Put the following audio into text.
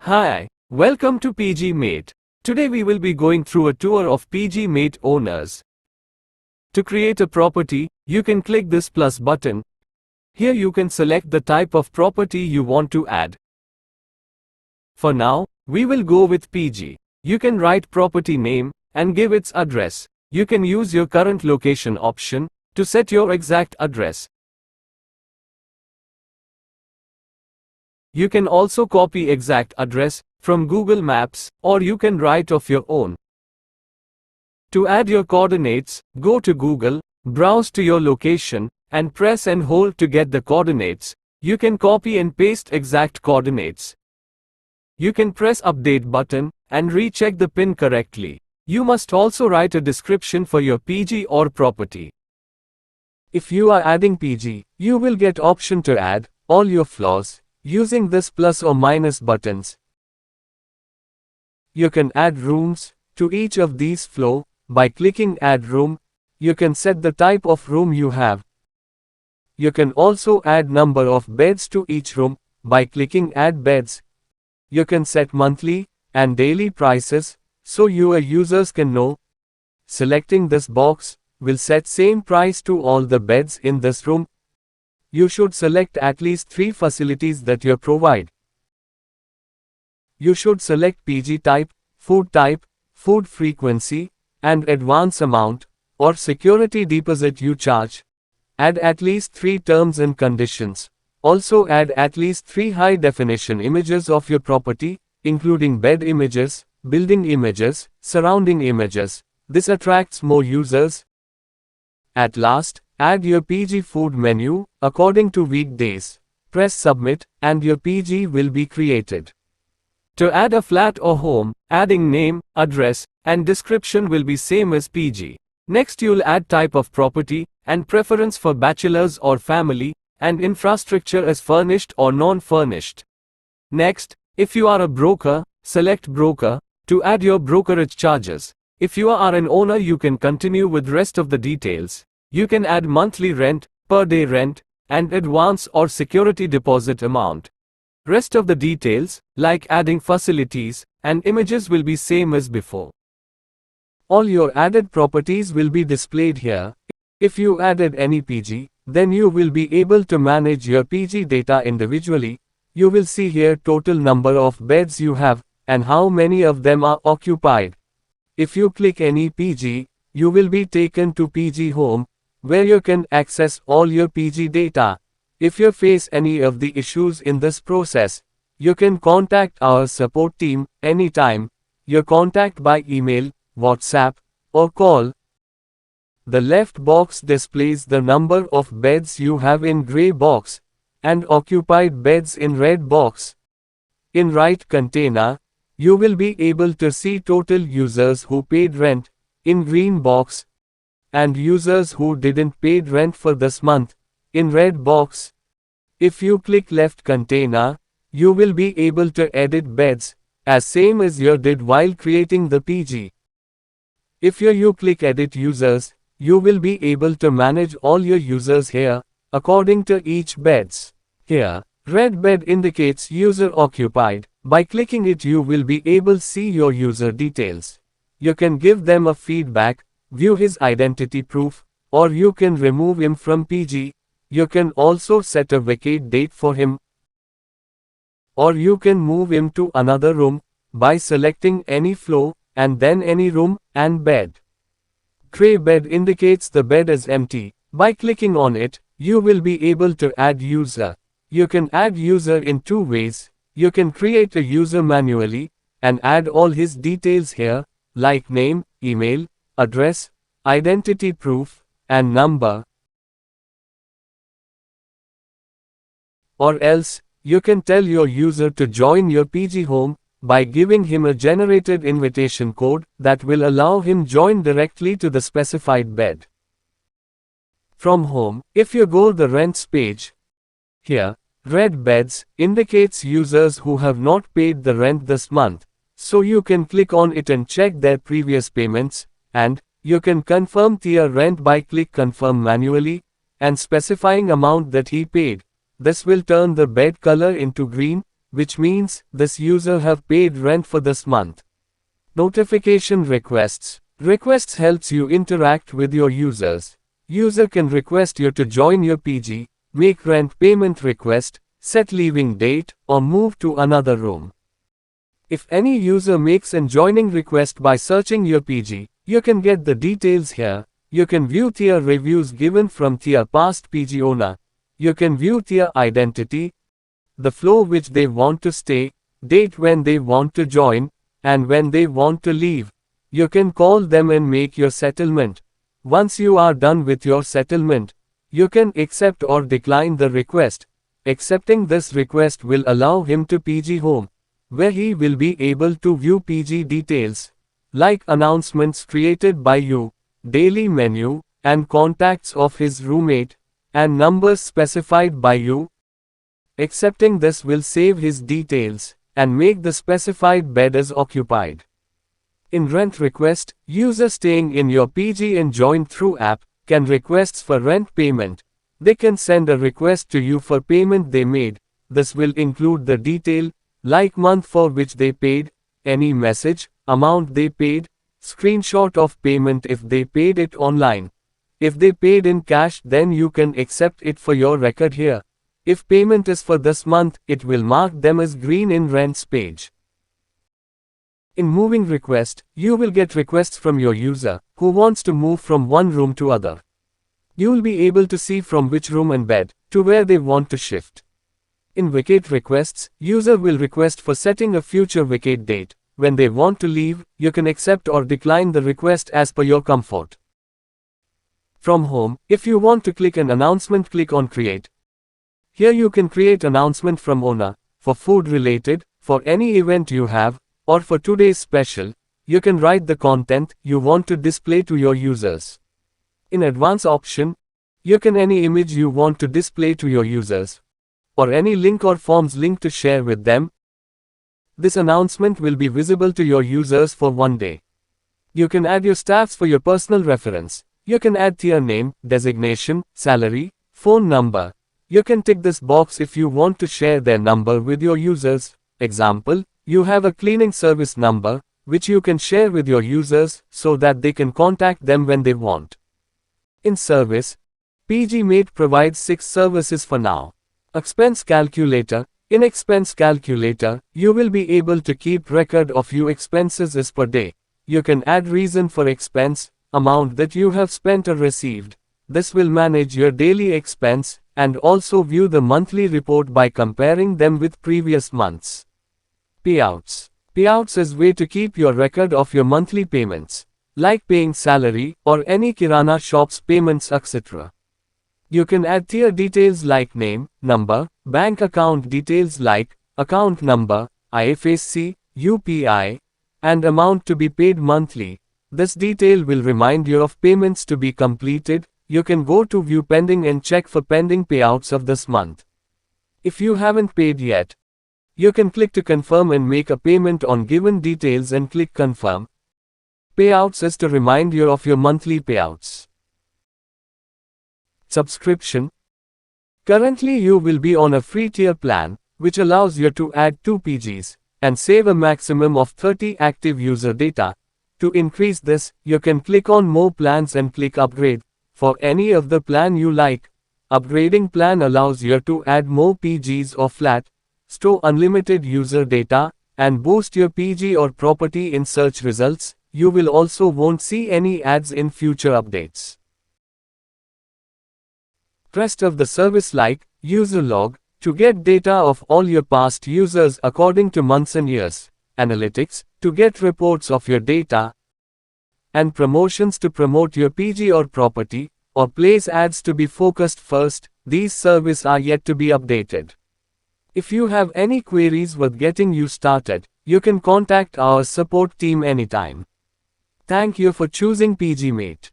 Hi, welcome to PG Mate. Today we will be going through a tour of PG Mate owners. To create a property, you can click this plus button. Here you can select the type of property you want to add. For now, we will go with PG. You can write property name and give its address. You can use your current location option to set your exact address. You can also copy exact address from Google Maps, or you can write of your own. To add your coordinates, go to Google, browse to your location, and press and hold to get the coordinates. You can copy and paste exact coordinates. You can press update button and recheck the pin correctly. You must also write a description for your PG or property. If you are adding PG, you will get option to add all your floors using this plus or minus buttons. You can add rooms to each of these floor by clicking add room. You can set the type of room you have. You can also add number of beds to each room by clicking add beds. You can set monthly and daily prices so your users can know. Selecting this box will set same price to all the beds in this room. You should select at least 3 facilities that you provide. You should select PG type, food frequency, and advance amount, or security deposit you charge. Add at least 3 terms and conditions. Also add at least 3 high-definition images of your property, including bed images, building images, surrounding images. This attracts more users. At last, add your PG food menu according to weekdays. Press submit, and your PG will be created. To add a flat or home, adding name, address, and description will be same as PG. Next you'll add type of property, and preference for bachelors or family, and infrastructure as furnished or non-furnished. Next, if you are a broker, select broker to add your brokerage charges. If you are an owner, you can continue with rest of the details. You can add monthly rent, per day rent, and advance or security deposit amount. Rest of the details, like adding facilities and images, will be same as before. All your added properties will be displayed here. If you added any PG, then you will be able to manage your PG data individually. You will see here total number of beds you have, and how many of them are occupied. If you click any PG, you will be taken to PG Home, where you can access all your PG data. If you face any of the issues in this process, you can contact our support team anytime. Your contact by email, WhatsApp, or call. The left box displays the number of beds you have in gray box, and occupied beds in red box. In right container, you will be able to see total users who paid rent, in green box, and users who didn't paid rent for this month, in red box. If you click left container, you will be able to edit beds, as same as you did while creating the PG. If you click edit users, you will be able to manage all your users here, according to each beds. Here, red bed indicates user occupied. By clicking it you will be able to see your user details. You can give them a feedback, view his identity proof, or you can remove him from PG. You can also set a vacate date for him, or you can move him to another room by selecting any floor and then any room and bed. Gray bed indicates the bed is empty. By clicking on it, you will be able to add user. You can add user in 2 ways. You can create a user manually and add all his details here, like name, email, address, identity proof, and number. Or else, you can tell your user to join your PG Home by giving him a generated invitation code that will allow him join directly to the specified bed. From home, if you go the rents page, here, red beds indicates users who have not paid the rent this month, so you can click on it and check their previous payments, and you can confirm their rent by click confirm manually, and specifying amount that he paid. This will turn the bed color into green, which means this user have paid rent for this month. Notification requests. Requests helps you interact with your users. User can request you to join your PG, make rent payment request, set leaving date, or move to another room. If any user makes an joining request by searching your PG, you can get the details here. You can view their reviews given from their past PG owner. You can view their identity, the floor which they want to stay, date when they want to join, and when they want to leave. You can call them and make your settlement. Once you are done with your settlement, you can accept or decline the request. Accepting this request will allow him to PG home, where he will be able to view PG details, like announcements created by you, daily menu, and contacts of his roommate, and numbers specified by you. Accepting this will save his details, and make the specified bed as occupied. In rent request, user staying in your PG and joined through app, can request for rent payment. They can send a request to you for payment they made. This will include the detail, like month for which they paid, any message, amount they paid, screenshot of payment if they paid it online. If they paid in cash, then you can accept it for your record here. If payment is for this month, it will mark them as green in rents page. In moving request, you will get requests from your user, who wants to move from one room to other. You will be able to see from which room and bed, to where they want to shift. In vacate requests, user will request for setting a future vacate date. When they want to leave, you can accept or decline the request as per your comfort. From home, if you want to click an announcement, click on create. Here you can create announcement from owner, for food related, for any event you have, or for today's special. You can write the content you want to display to your users. In advance option, you can any image you want to display to your users, or any link or forms link to share with them. This announcement will be visible to your users for one day. You can add your staffs for your personal reference. You can add their name, designation, salary, phone number. You can tick this box if you want to share their number with your users. Example, you have a cleaning service number, which you can share with your users so that they can contact them when they want. In service, PGMate provides 6 services for now. Expense calculator. In expense calculator, you will be able to keep record of your expenses as per day. You can add reason for expense, amount that you have spent or received. This will manage your daily expense, and also view the monthly report by comparing them with previous months. Payouts. Payouts is way to keep your record of your monthly payments, like paying salary, or any kirana shops payments etc. You can add tier details like name, number, bank account details like account number, IFSC, UPI, and amount to be paid monthly. This detail will remind you of payments to be completed. You can go to view pending and check for pending payouts of this month. If you haven't paid yet, you can click to confirm and make a payment on given details and click confirm. Payouts is to remind you of your monthly payouts. Subscription. Currently you will be on a free tier plan, which allows you to add 2 PGs, and save a maximum of 30 active user data. To increase this, you can click on more plans and click upgrade, for any of the plan you like. Upgrading plan allows you to add more PGs or flat, store unlimited user data, and boost your PG or property in search results. You will also won't see any ads in future updates. Rest of the service like user log, to get data of all your past users according to months and years, analytics, to get reports of your data, and promotions to promote your PG or property, or place ads to be focused first. These services are yet to be updated. If you have any queries with getting you started, you can contact our support team anytime. Thank you for choosing PGMate.